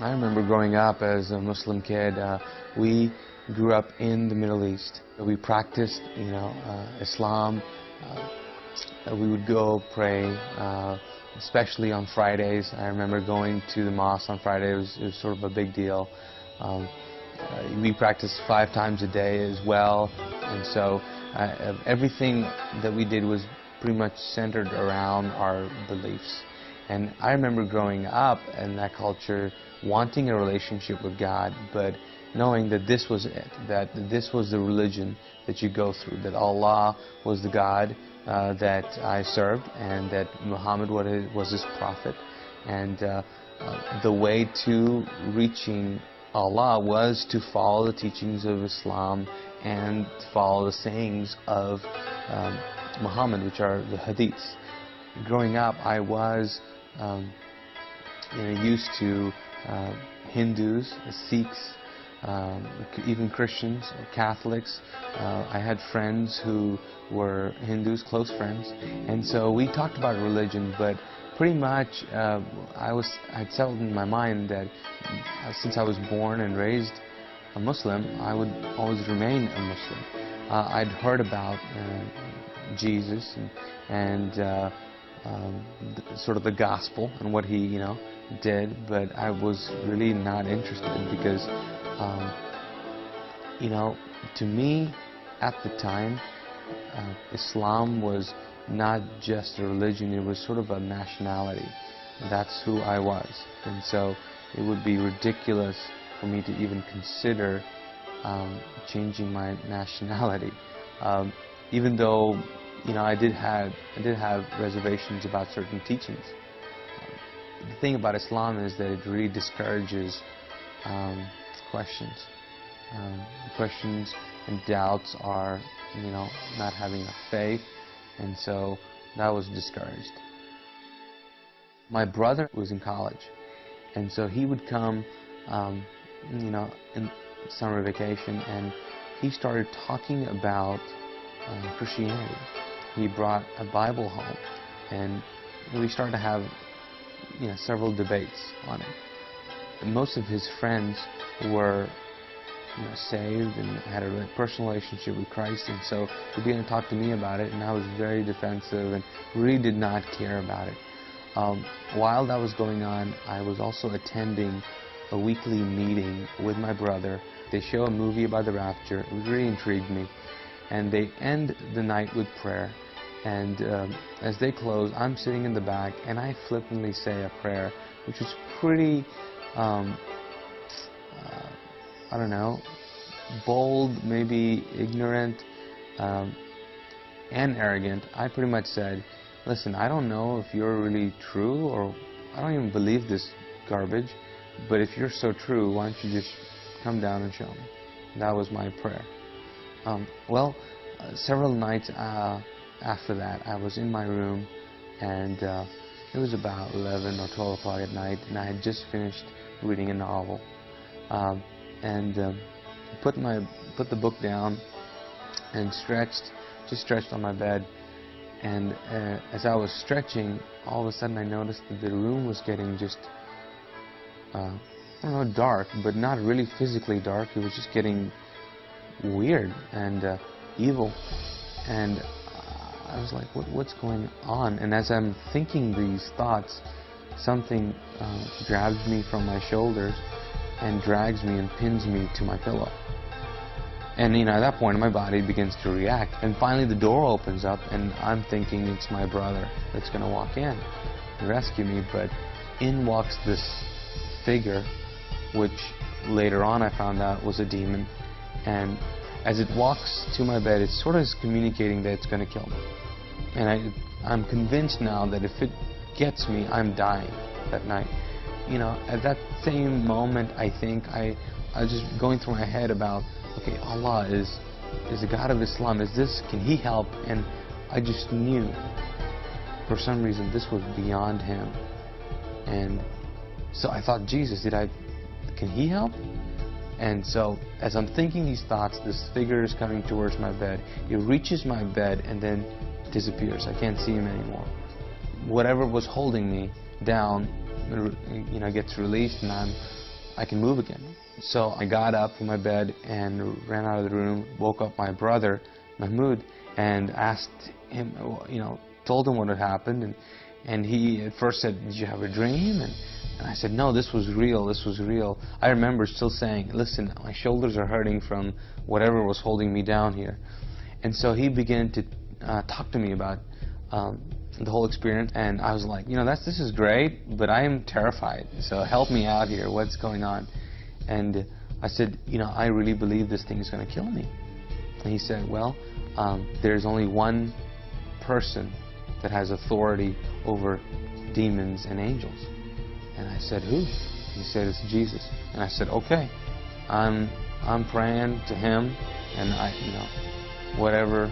I remember growing up as a Muslim kid. We grew up in the Middle East. We practiced, Islam. We would go pray, especially on Fridays. I remember going to the mosque on Friday. It was sort of a big deal. We practiced 5 times a day as well, and so everything that we did was pretty much centered around our beliefs. And I remember growing up in that culture, wanting a relationship with God, but knowing that this was it, that this was the religion that you go through, that Allah was the God that I served, and that Muhammad was his prophet, and the way to reaching Allah was to follow the teachings of Islam and follow the sayings of Muhammad, which are the hadiths. Growing up, I was used to Hindus, Sikhs, even Christians, Catholics. I had friends who were Hindus, close friends, and so we talked about religion, but pretty much I'd settled in my mind that since I was born and raised a Muslim, I would always remain a Muslim. I'd heard about Jesus and sort of the gospel and what he did, but I was really not interested because to me at the time Islam was not just a religion, it was sort of a nationality. That's who I was, and so it would be ridiculous for me to even consider changing my nationality, even though I did have reservations about certain teachings. The thing about Islam is that it really discourages questions. Questions and doubts are, not having a faith, and so that was discouraged. My brother was in college, and so he would come, in summer vacation, and he started talking about Christianity. He brought a Bible home, and we started to have, several debates on it. And most of his friends were saved and had a personal relationship with Christ, and so he began to talk to me about it, and I was very defensive and really did not care about it. While that was going on, I was also attending a weekly meeting with my brother. They show a movie about the rapture. It really intrigued me, and they end the night with prayer, and as they close, I'm sitting in the back, and I flippantly say a prayer, which is pretty I don't know, bold, maybe ignorant, and arrogant. I pretty much said, listen, I don't know if you're really true, or I don't even believe this garbage, but if you're so true, why don't you just come down and show me? That was my prayer. Several nights after that, I was in my room, and it was about 11 or 12 o'clock at night, and I had just finished reading a novel. Put the book down and just stretched on my bed, and as I was stretching, all of a sudden I noticed that the room was getting just I don't know, dark, but not really physically dark. It was just getting weird and evil, and I was like, what's going on? And as I'm thinking these thoughts, something grabs me from my shoulders and drags me and pins me to my pillow. And at that point my body begins to react, and finally the door opens up, and I'm thinking it's my brother that's going to walk in and rescue me, but in walks this figure, which later on I found out was a demon, and as it walks to my bed, it sort of is communicating that it's going to kill me. And I'm convinced now that if it gets me, I'm dying that night. At that same moment, I think I was just going through my head about, okay, Allah is the God of Islam. Can He help? And I just knew, for some reason, this was beyond Him. And so I thought, Jesus, can He help? And so, as I'm thinking these thoughts, this figure is coming towards my bed. It reaches my bed and then disappears. I can't see him anymore. Whatever was holding me down, gets released, and I'm I can move again. So I got up from my bed and ran out of the room, woke up my brother, Mahmoud, and asked him, told him what had happened. And he at first said, "Did you have a dream?" And I said, "No, this was real, this was real." I remember still saying, "Listen, my shoulders are hurting from whatever was holding me down here." And so he began to talk to me about the whole experience, and I was like, this is great, but I am terrified, so help me out here, what's going on? And I said, I really believe this thing is going to kill me. And he said, well, there's only one person that has authority over demons and angels. And I said, who? He said, it's Jesus. And I said, okay, I'm praying to him, and whatever,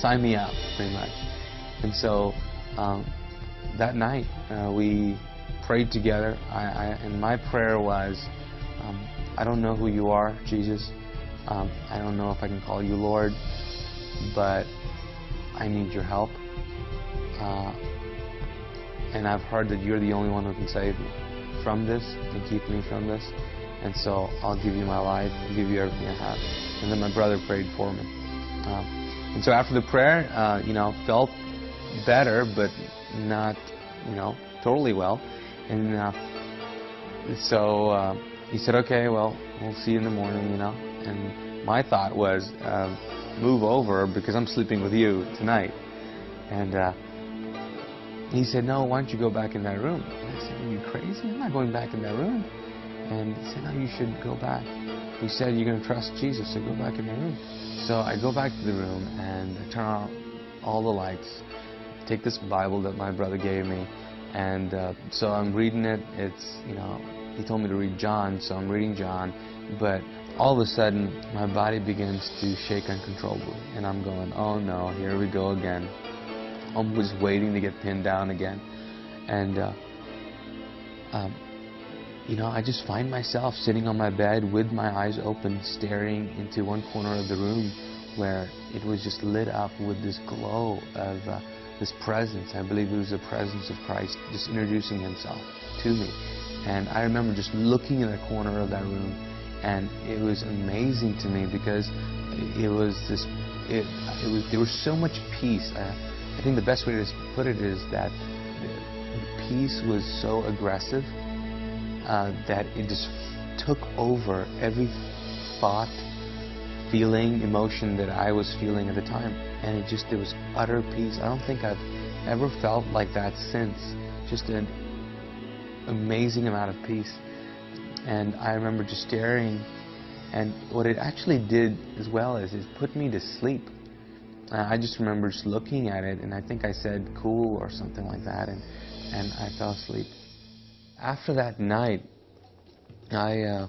sign me out, pretty much. And so that night we prayed together, and my prayer was, I don't know who you are, Jesus. I don't know if I can call you Lord, but I need your help. And I've heard that you're the only one who can save me from this and keep me from this. And so I'll give you my life, I'll give you everything I have. And then my brother prayed for me. And so after the prayer, felt better, but not, totally well. And so he said, okay, well, we'll see you in the morning, And my thought was, move over because I'm sleeping with you tonight. And he said, no, why don't you go back in that room? And I said, are you crazy? I'm not going back in that room. And he said, no, you should go back. He said, you're going to trust Jesus, so go back in the room. So I go back to the room and I turn on all the lights, take this Bible that my brother gave me, and so I'm reading it. It's, he told me to read John, so I'm reading John, but all of a sudden my body begins to shake uncontrollably, and I'm going, oh no, here we go again. I'm just waiting to get pinned down again. And I just find myself sitting on my bed with my eyes open, staring into one corner of the room where it was just lit up with this glow of this presence. I believe it was the presence of Christ just introducing himself to me. And I remember just looking in the corner of that room, and it was amazing to me because there was so much peace. I think the best way to put it is that the peace was so aggressive that it just took over every thought, feeling, emotion that I was feeling at the time. And there was utter peace. I don't think I've ever felt like that since. Just an amazing amount of peace. And I remember just staring, and what it actually did as well is it put me to sleep. I just remember just looking at it, and I think I said cool or something like that, and I fell asleep. After that night, I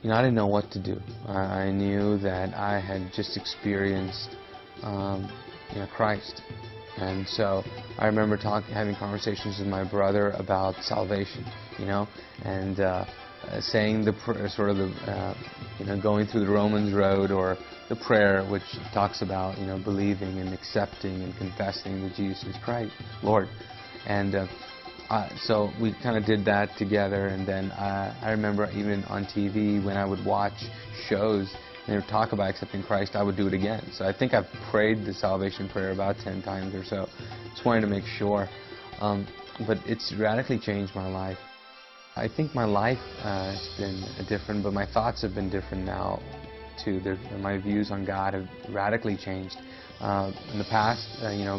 didn't know what to do. I knew that I had just experienced Christ, and so I remember having conversations with my brother about salvation, and saying going through the Romans road, or the prayer which talks about believing and accepting and confessing that Jesus is Christ, Lord, and so we kind of did that together. And then I remember even on TV when I would watch shows and they would talk about accepting Christ, I would do it again. So I think I've prayed the salvation prayer about 10 times or so. Just wanted to make sure. But it's radically changed my life. I think my life has been different, but my thoughts have been different now too. My views on God have radically changed. In the past,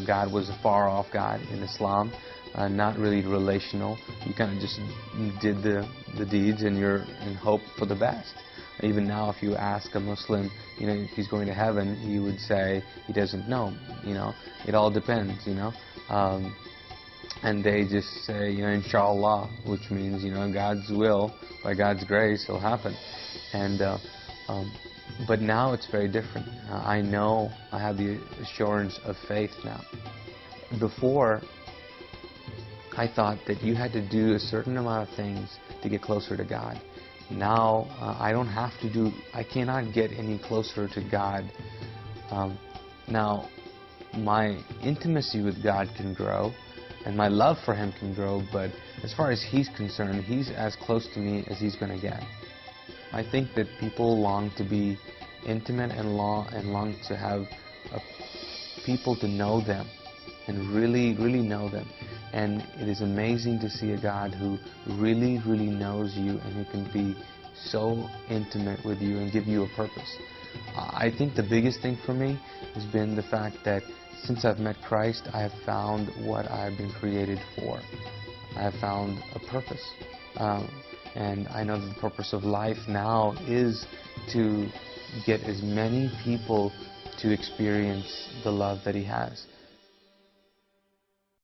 God was a far-off God in Islam. Not really relational. You kind of just did the deeds, and you're in hope for the best. Even now, if you ask a Muslim, if he's going to heaven, he would say he doesn't know. It all depends. And they just say, inshallah, which means, God's will, by God's grace, it'll happen. And but now it's very different. I know I have the assurance of faith now. Before, I thought that you had to do a certain amount of things to get closer to God. Now, I cannot get any closer to God. Now, my intimacy with God can grow, and my love for him can grow, but as far as he's concerned, he's as close to me as he's going to get. I think that people long to be intimate and long to have people to know them and really, really know them. And it is amazing to see a God who really, really knows you and who can be so intimate with you and give you a purpose. I think the biggest thing for me has been the fact that since I've met Christ, I have found what I've been created for. I have found a purpose. And I know that the purpose of life now is to get as many people to experience the love that He has.